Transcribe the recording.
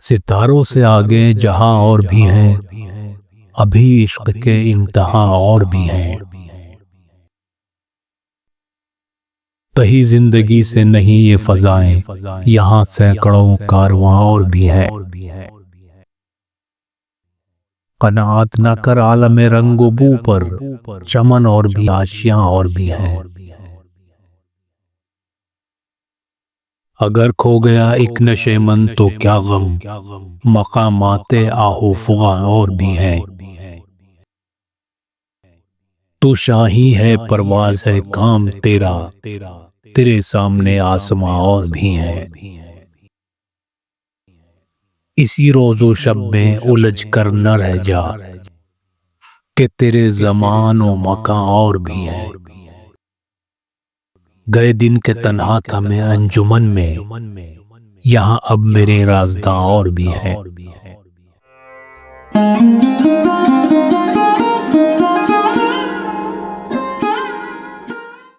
ستاروں سے آگے جہاں اور بھی ہیں، ابھی عشق کے امتحاں اور بھی ہیں۔ تہی زندگی سے نہیں یہ فضائیں، یہاں سینکڑوں کارواں اور بھی ہیں۔ قناعت نہ کر عالم رنگ و بو پر، چمن اور بھی آشیاں اور بھی ہیں۔ اگر کھو گیا ایک نشے من تو کیا غم، مقامات آہو فغاں اور بھی ہیں۔ تو شاہی ہے پرواز ہے کام تیرا، تیرے سامنے آسماں اور بھی ہیں۔ اسی روز و شب میں الجھ کر نہ رہ جا، کہ تیرے زمان و مکان اور بھی ہیں۔ گئے دن کے تنہا تھا میں انجمن میں، یہاں اب میرے رازداں اور بھی ہیں۔